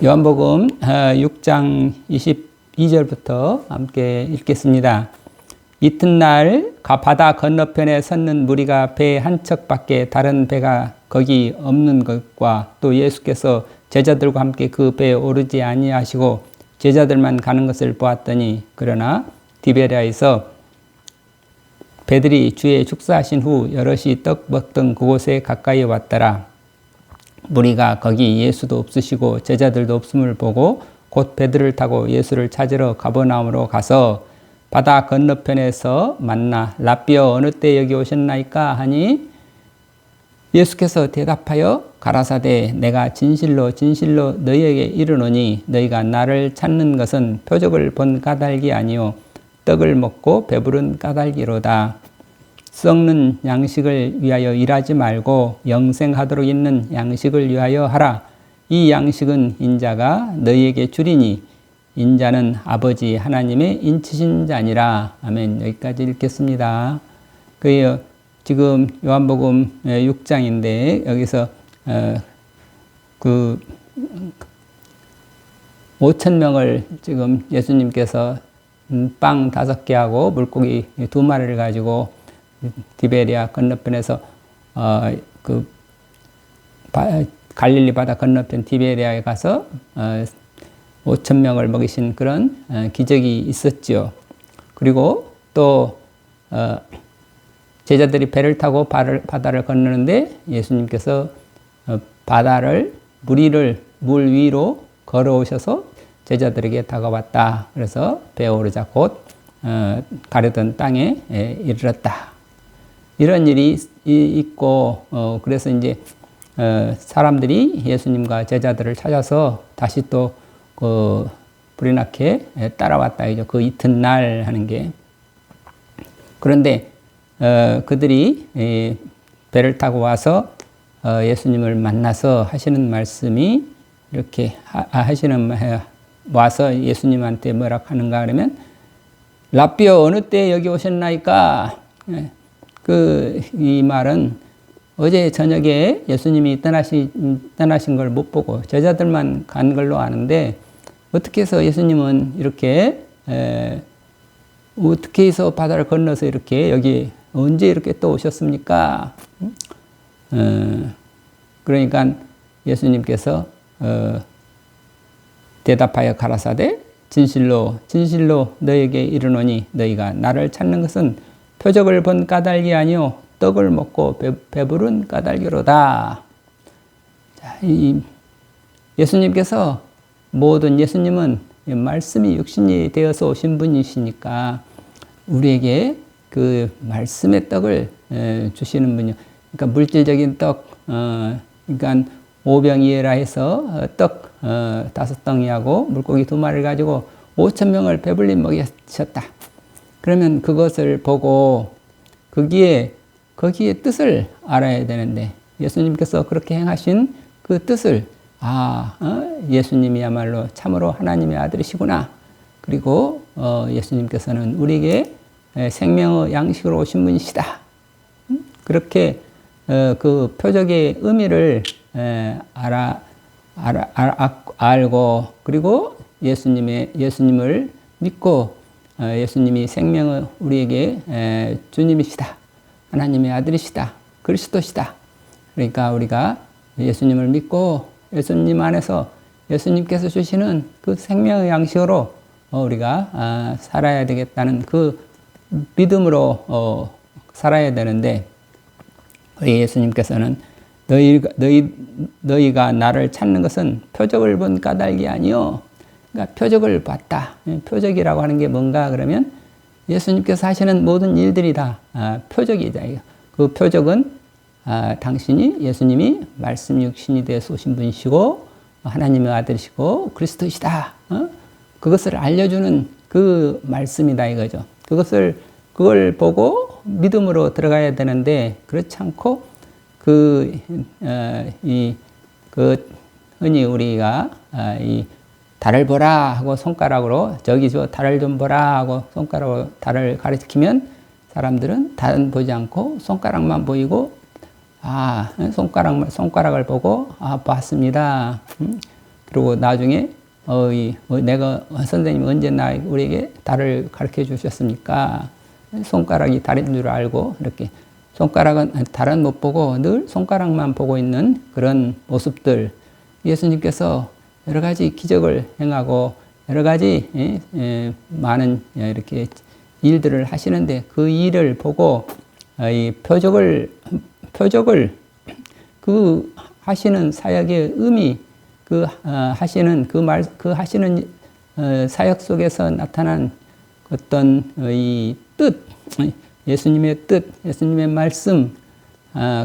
요한복음 6장 22절부터 함께 읽겠습니다. 이튿날 바다 건너편에 섰는 무리가 배 한 척밖에 다른 배가 거기 없는 것과 또 예수께서 제자들과 함께 그 배에 오르지 아니하시고 제자들만 가는 것을 보았더니 그러나 디베랴에서 배들이 주의 축사하신 후 여럿이 떡 먹던 그곳에 가까이 왔더라. 무리가 거기 예수도 없으시고 제자들도 없음을 보고 곧 배들을 타고 예수를 찾으러 가버나움으로 가서 바다 건너편에서 만나 라삐어 어느 때 여기 오셨나이까 하니 예수께서 대답하여 가라사대 내가 진실로 진실로 너희에게 이르노니 너희가 나를 찾는 것은 표적을 본 까닭이 아니요 떡을 먹고 배부른 까닭이로다. 썩는 양식을 위하여 일하지 말고 영생하도록 있는 양식을 위하여 하라. 이 양식은 인자가 너희에게 주리니 인자는 아버지 하나님의 인치신 자니라. 아멘. 여기까지 읽겠습니다. 지금 요한복음 6장인데 여기서 5,000명을 지금 예수님께서 빵 5개하고 물고기 2마리를 가지고 디베랴 건너편에서 갈릴리 바다 건너편 디베랴에 가서 5,000명을 먹이신 그런 기적이 있었죠. 그리고 또 제자들이 배를 타고 바다를 건너는데 예수님께서 물 위로 걸어오셔서 제자들에게 다가왔다. 그래서 배에 오르자 곧 가려던 땅에 이르렀다. 이런 일이 있고 그래서 이제 사람들이 예수님과 제자들을 찾아서 다시 또 불이 나게 따라왔다. 그 이튿날 하는 게. 그런데 그들이 배를 타고 와서 예수님을 만나서 하시는 말씀이 이렇게 와서 예수님한테 뭐라 하는가 하면 라삐어 어느 때 여기 오셨나이까? 이 말은 어제 저녁에 예수님이 떠나신 걸 못 보고 제자들만 간 걸로 아는데 어떻게 해서 예수님은 이렇게 어떻게 해서 바다를 건너서 이렇게 여기 언제 이렇게 또 오셨습니까? 그러니까 예수님께서 대답하여 가라사대 진실로 진실로 너에게 이르노니 너희가 나를 찾는 것은 표적을 본 까닭이 아니요 떡을 먹고 배부른 까닭이로다. 자, 예수님께서 예수님은 말씀이 육신이 되어서 오신 분이시니까 우리에게 그 말씀의 떡을 주시는 분이요. 그러니까 물질적인 떡, 그러니까 오병이어라 해서 떡 5덩이하고 물고기 2마리를 가지고 5,000명을 배불리 먹이셨다. 그러면 그것을 보고 거기에 뜻을 알아야 되는데 예수님께서 그렇게 행하신 그 뜻을 예수님이야말로 참으로 하나님의 아들이시구나. 그리고 예수님께서는 우리에게 생명의 양식으로 오신 분이시다. 그렇게 그 표적의 의미를 알고 그리고 예수님을 믿고 예수님이 생명의 우리에게 주님이시다. 하나님의 아들이시다. 그리스도시다. 그러니까 우리가 예수님을 믿고 예수님 안에서 예수님께서 주시는 그 생명의 양식으로 우리가 살아야 되겠다는 그 믿음으로 살아야 되는데 우리 예수님께서는 너희가 나를 찾는 것은 표적을 본 까닭이 아니요. 그러니까 표적을 봤다. 표적이라고 하는 게 뭔가 그러면 예수님께서 하시는 모든 일들이 다 표적이다. 그 표적은 예수님이 말씀 육신이 되어서 오신 분이시고 하나님의 아들이시고 그리스도이시다. 그것을 알려주는 그 말씀이다 이거죠. 그걸 보고 믿음으로 들어가야 되는데 그렇지 않고 흔히 우리가 이 달을 보라 하고 손가락으로 저기 저 달을 좀 보라 하고 손가락으로 달을 가리키면 사람들은 달은 보지 않고 손가락만 보이고 손가락을 보고, 봤습니다. 그리고 나중에, 내가, 선생님이 언제 우리에게 달을 가르쳐 주셨습니까? 손가락이 달인 줄 알고, 이렇게. 달은 못 보고 늘 손가락만 보고 있는 그런 모습들. 예수님께서 여러 가지 기적을 행하고, 여러 가지, 많은 이렇게 일들을 하시는데 그 일을 보고, 이 표적을 그 하시는 사역의 의미, 하시는 사역 속에서 나타난 어떤 이 뜻, 예수님의 뜻, 예수님의 말씀,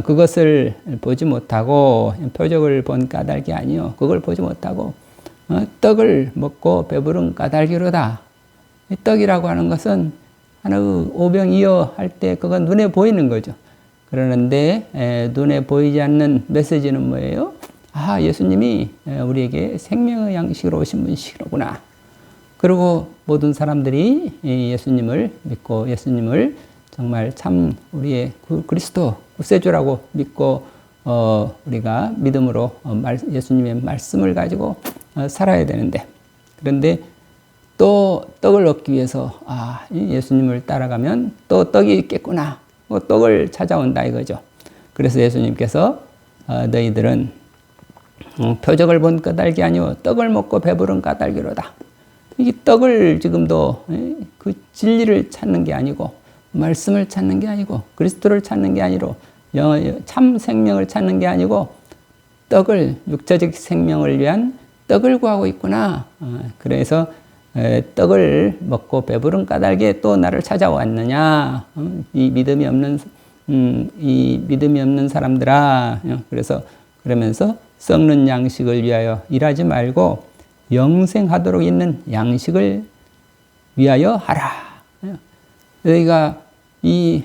그것을 보지 못하고 표적을 본 까닭이 아니요, 그걸 보지 못하고 떡을 먹고 배부른 까닭이로다. 이 떡이라고 하는 것은 하나의 오병이어 할 때 그건 눈에 보이는 거죠. 그러는데 눈에 보이지 않는 메시지는 뭐예요? 예수님이 우리에게 생명의 양식으로 오신 분이시구나. 그리고 모든 사람들이 예수님을 믿고 예수님을 정말 참 우리의 그리스도 구세주라고 믿고 우리가 믿음으로 예수님의 말씀을 가지고 살아야 되는데, 그런데 또 떡을 얻기 위해서 예수님을 따라가면 또 떡이 있겠구나, 떡을 찾아온다 이거죠. 그래서 예수님께서 너희들은 표적을 본 까닭이 아니오 떡을 먹고 배부른 까닭이로다. 이 떡을 지금도 그 진리를 찾는 게 아니고, 말씀을 찾는 게 아니고, 그리스도를 찾는 게 아니고, 참 생명을 찾는 게 아니고, 육체적 생명을 위한 떡을 구하고 있구나. 그래서 떡을 먹고 배부른 까닭에 또 나를 찾아왔느냐. 이 믿음이 없는 사람들아. 그러면서 썩는 양식을 위하여 일하지 말고 영생하도록 있는 양식을 위하여 하라. 너희가 이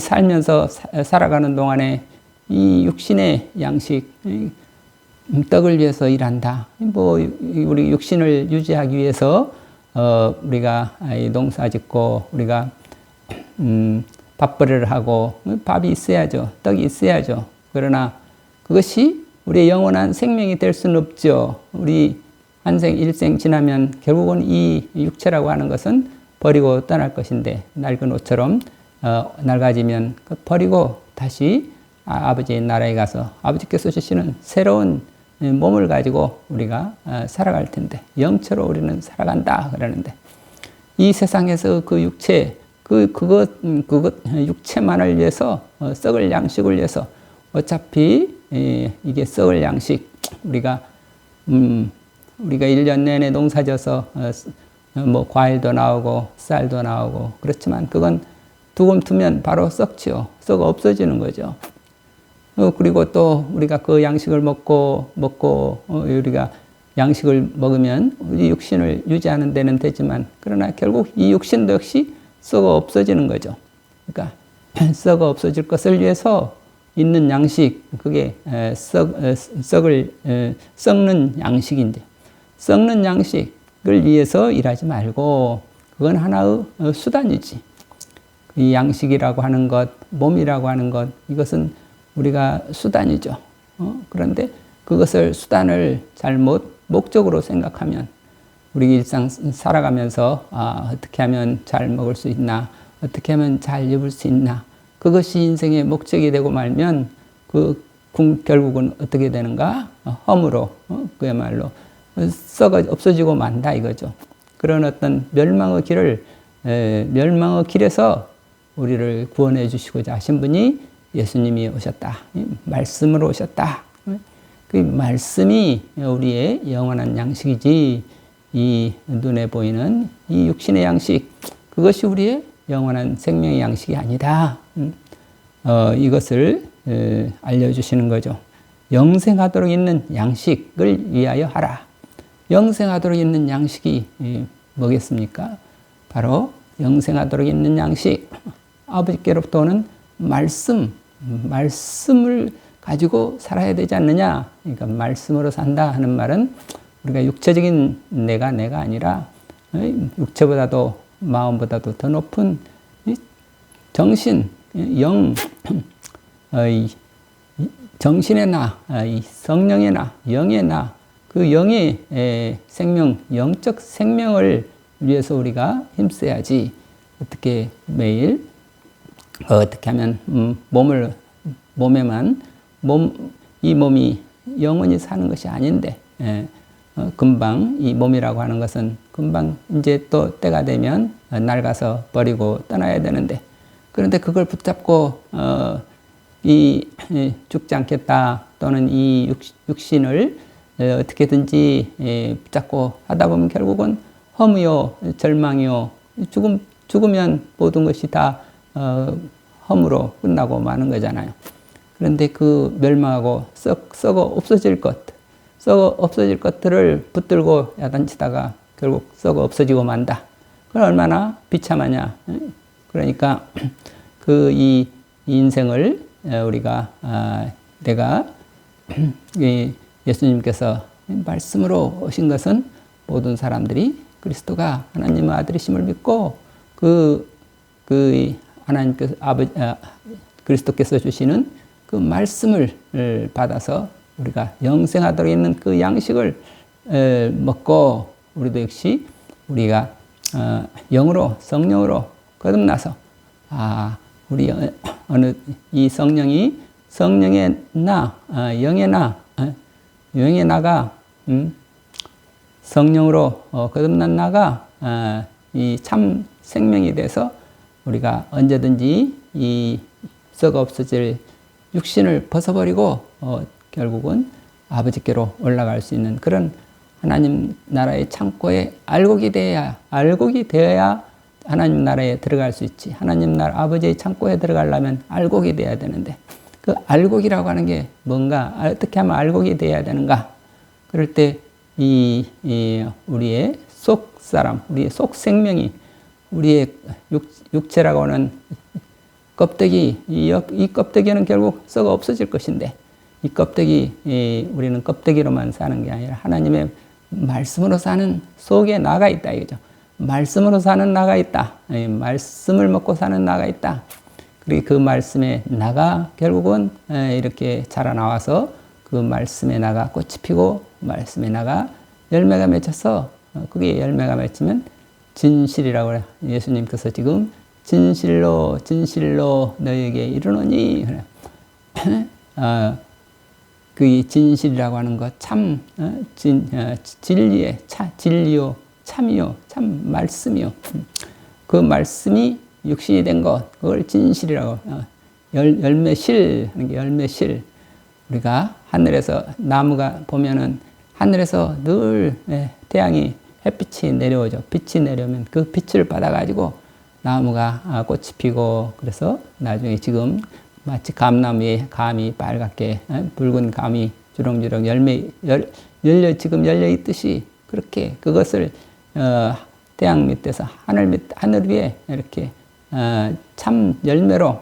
살면서 살아가는 동안에 이 육신의 양식, 떡을 위해서 일한다. 우리 육신을 유지하기 위해서 우리가 농사 짓고 우리가 밥벌이를 하고 밥이 있어야죠. 떡이 있어야죠. 그러나 그것이 우리의 영원한 생명이 될 수는 없죠. 우리 한생 일생 지나면 결국은 이 육체라고 하는 것은 버리고 떠날 것인데, 낡은 옷처럼 낡아지면 버리고 다시 아버지의 나라에 가서 아버지께서 주시는 새로운 몸을 가지고 우리가 살아갈 텐데, 영체로 우리는 살아간다 그러는데, 이 세상에서 그 육체, 그것 육체만을 위해서 썩을 양식을 위해서, 어차피 이게 썩을 양식, 우리가 1년 내내 농사져서 과일도 나오고 쌀도 나오고 그렇지만 그건 두금 두면 바로 썩지요. 썩어 없어지는 거죠. 그리고 또 우리가 그 양식을 먹고 우리가 양식을 먹으면 우리 육신을 유지하는 데는 되지만, 그러나 결국 이 육신도 역시 썩어 없어지는 거죠. 그러니까 썩어 없어질 것을 위해서 있는 양식, 그게 썩는 양식인데, 썩는 양식을 위해서 일하지 말고 그건 하나의 수단이지. 이 양식이라고 하는 것, 몸이라고 하는 것, 이것은 우리가 수단이죠. 그런데 그것을 수단을 잘못 목적으로 생각하면 우리 일상 살아가면서 어떻게 하면 잘 먹을 수 있나, 어떻게 하면 잘 입을 수 있나, 그것이 인생의 목적이 되고 말면 결국은 어떻게 되는가? 허무로, 그야말로 썩어 없어지고 만다 이거죠. 그런 어떤 멸망의 길에서 우리를 구원해 주시고자 하신 분이 예수님이 오셨다. 말씀으로 오셨다. 그 말씀이 우리의 영원한 양식이지, 이 눈에 보이는 이 육신의 양식, 그것이 우리의 영원한 생명의 양식이 아니다. 이것을 알려주시는 거죠. 영생하도록 있는 양식을 위하여 하라. 영생하도록 있는 양식이 뭐겠습니까? 바로 영생하도록 있는 양식, 아버지께로부터 오는 말씀을 가지고 살아야 되지 않느냐. 그러니까 말씀으로 산다 하는 말은 우리가 육체적인 내가 아니라 육체보다도 마음보다도 더 높은 정신, 영, 이 정신의 나, 이 성령의 나, 영의 나, 그 영의 생명, 영적 생명을 위해서 우리가 힘써야지. 어떻게 매일 어떻게 하면 이 몸이 영원히 사는 것이 아닌데, 금방 이 몸이라고 하는 것은 금방 이제 또 때가 되면 낡아서 버리고 떠나야 되는데, 그런데 그걸 붙잡고 죽지 않겠다, 또는 이 육신을 어떻게든지 붙잡고 하다 보면 결국은 허무요 절망이요, 죽으면 모든 것이 다 허무로 끝나고 마는 거잖아요. 그런데 그 멸망하고 썩어 없어질 것들을 붙들고 야단치다가 결국 썩어 없어지고 만다. 그건 얼마나 비참하냐. 그러니까 이 인생을 우리가 내가 예수님께서 말씀으로 오신 것은 모든 사람들이 그리스도가 하나님의 아들이심을 믿고 하나님께서 그리스도께서 주시는 그 말씀을 받아서 우리가 영생하도록 있는 그 양식을 먹고, 우리도 역시 우리가 영으로 성령으로 거듭나서 우리 이 성령의 나, 영의 나가 성령으로 거듭난 나가 이 참 생명이 돼서 우리가 언제든지 이 썩어 없어질 육신을 벗어버리고 결국은 아버지께로 올라갈 수 있는 그런 하나님 나라의 창고에 알곡이 되어야 하나님 나라에 들어갈 수 있지. 하나님 나라 아버지의 창고에 들어가려면 알곡이 돼야 되는데, 그 알곡이라고 하는 게 뭔가, 어떻게 하면 알곡이 돼야 되는가? 그럴 때 우리의 속 사람, 우리의 속 생명이, 우리의 육체라고 하는 껍데기, 이 껍데기는 결국 썩어 없어질 것인데, 이 껍데기, 우리는 껍데기로만 사는 게 아니라 하나님의 말씀으로 사는 속에 나가 있다 이거죠. 말씀으로 사는 나가 있다. 말씀을 먹고 사는 나가 있다. 그리고 그 말씀의 나가 결국은 이렇게 자라나와서 그 말씀의 나가 꽃이 피고, 말씀의 나가 열매가 맺혀서, 그게 열매가 맺히면 진실이라고 그래요. 예수님께서 지금 진실로 너희에게 이르노니, 그 진실이라고 하는 것, 참 진리의 진리요 참이요 참 말씀이요, 그 말씀이 육신이 된 것, 그걸 진실이라고. 열매실 하는 게 열매실. 우리가 하늘에서 나무가 보면은 하늘에서 늘 태양이 햇빛이 내려오죠. 빛이 내려오면 그 빛을 받아가지고 나무가 꽃이 피고, 그래서 나중에 지금 마치 감나무에 감이 빨갛게 붉은 감이 주렁주렁 지금 열려 있듯이, 그렇게 그것을 태양 밑에서 하늘 위에 이렇게 참 열매로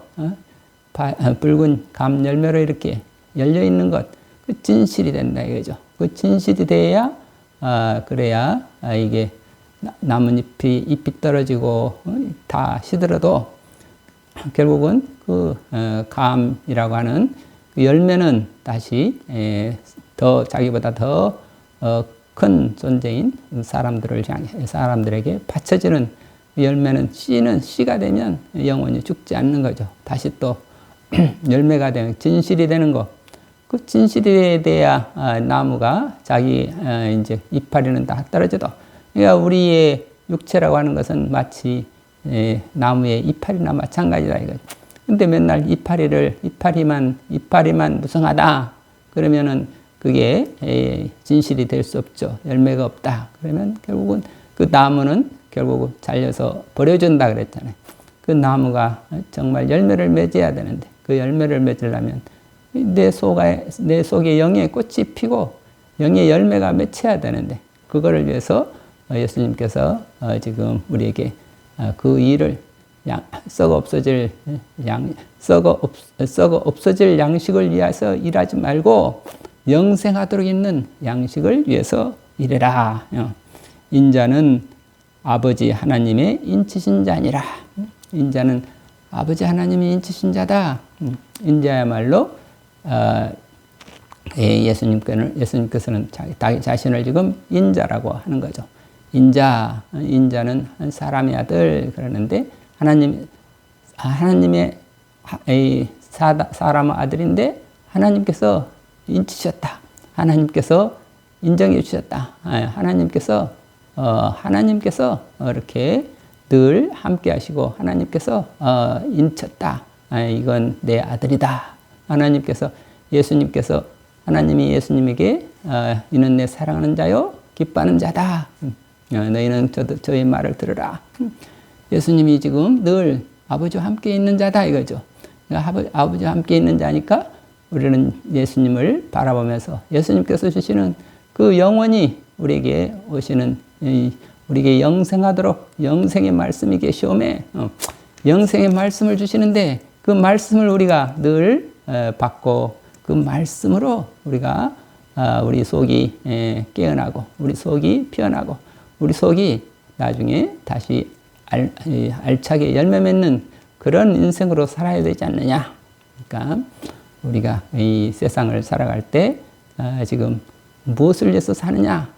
붉은 감 열매로 이렇게 열려 있는 것, 그 진실이 된다 이거죠. 그 진실이 돼야 그래야 이게 나뭇잎이 떨어지고 다 시들어도 결국은 그 감이라고 하는 그 열매는 다시 더 자기보다 더 큰 존재인 사람들에게 바쳐지는 열매는, 씨가 되면 영원히 죽지 않는 거죠. 다시 또 열매가 되는, 진실이 되는 거. 그 진실이 돼야 나무가 자기 이제 이파리는 다 떨어져도, 그러니까 우리의 육체라고 하는 것은 마치 나무의 이파리나 마찬가지다 이거죠. 근데 맨날 이파리만 무성하다 그러면은 그게 진실이 될 수 없죠. 열매가 없다 그러면 결국은 그 나무는 결국은 잘려서 버려진다 그랬잖아요. 그 나무가 정말 열매를 맺어야 되는데, 그 열매를 맺으려면 내 속에 영의 꽃이 피고 영의 열매가 맺혀야 되는데, 그거를 위해서 예수님께서 지금 우리에게 그 일을 썩어 없어질 양식을 위해서 일하지 말고 영생하도록 있는 양식을 위해서 일해라. 인자는 아버지 하나님의 인치신 자니라. 인자는 아버지 하나님이 인치신 자다. 인자야말로 예수님께서는 자기 자신을 지금 인자라고 하는 거죠. 인자는 사람의 아들 그러는데 하나님의 사람 아들인데 하나님께서 인치셨다. 하나님께서 인정해 주셨다. 하나님께서 이렇게 늘 함께 하시고 하나님께서 인쳤다. 이건 내 아들이다. 하나님이 예수님에게 이는 내 사랑하는 자요 기뻐하는 자다. 너희는 저의 말을 들으라. 예수님이 지금 늘 아버지와 함께 있는 자다 이거죠. 아버지와 함께 있는 자니까 우리는 예수님을 바라보면서 예수님께서 주시는 그 영원히 우리에게 오시는 우리에게 영생하도록 영생의 말씀이 계시오매 영생의 말씀을 주시는데 그 말씀을 우리가 늘 받고 그 말씀으로 우리가 우리 속이 깨어나고 우리 속이 피어나고 우리 속이 나중에 다시 알차게 열매 맺는 그런 인생으로 살아야 되지 않느냐. 그러니까 우리가 이 세상을 살아갈 때 지금 무엇을 위해서 사느냐?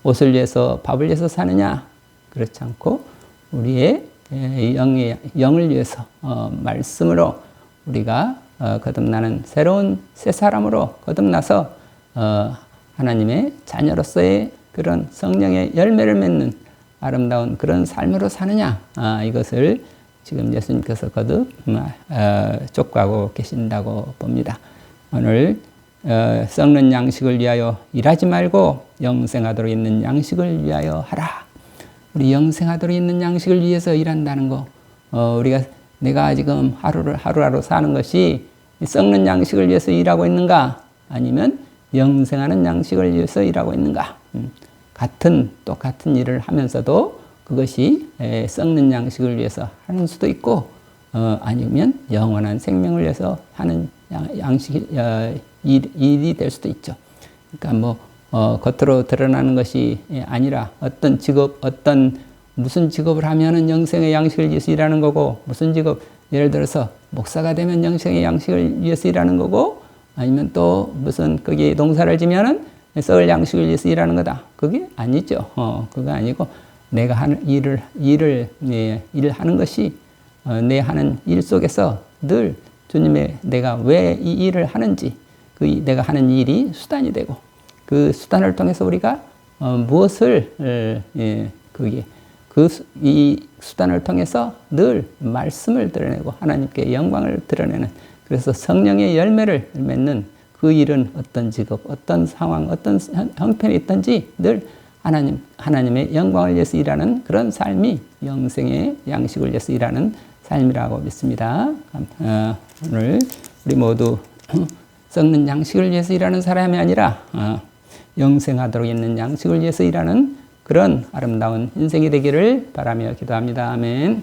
옷을 위해서 밥을 위해서 사느냐? 그렇지 않고 우리의 영을 위해서 말씀으로 우리가 거듭나는 새로운 새 사람으로 거듭나서 하나님의 자녀로서의 그런 성령의 열매를 맺는 아름다운 그런 삶으로 사느냐 이것을 지금 예수님께서 거듭 촉구하고 계신다고 봅니다. 오늘 썩는 양식을 위하여 일하지 말고 영생하도록 있는 양식을 위하여 하라. 우리 영생하도록 있는 양식을 위해서 일한다는 거 내가 지금 하루하루 사는 것이 썩는 양식을 위해서 일하고 있는가 아니면 영생하는 양식을 위해서 일하고 있는가. 똑같은 일을 하면서도 그것이 썩는 양식을 위해서 하는 수도 있고 아니면 영원한 생명을 위해서 하는 일이 될 수도 있죠. 그러니까 겉으로 드러나는 것이 아니라 무슨 직업을 하면은 영생의 양식을 위해서 일하는 거고 무슨 직업 예를 들어서 목사가 되면 영생의 양식을 위해서 일하는 거고 아니면 또 무슨 거기에 농사를 지면은 썩을 양식을 위해서 일하는 거다. 그게 아니죠. 그거 아니고 내가 하는 일하는 것이 내 하는 일 속에서 늘 주님의 내가 왜 이 일을 하는지 내가 하는 일이 수단이 되고 그 수단을 통해서 우리가 무엇을 이 수단을 통해서 늘 말씀을 드러내고 하나님께 영광을 드러내는 그래서 성령의 열매를 맺는 그 일은 어떤 직업, 어떤 상황, 어떤 형편이 있든지 늘 하나님의 영광을 위해서 일하는 그런 삶이 영생의 양식을 위해서 일하는 삶이라고 믿습니다. 오늘 우리 모두 썩는 양식을 위해서 일하는 사람이 아니라 영생하도록 있는 양식을 위해서 일하는 그런 아름다운 인생이 되기를 바라며 기도합니다. 아멘.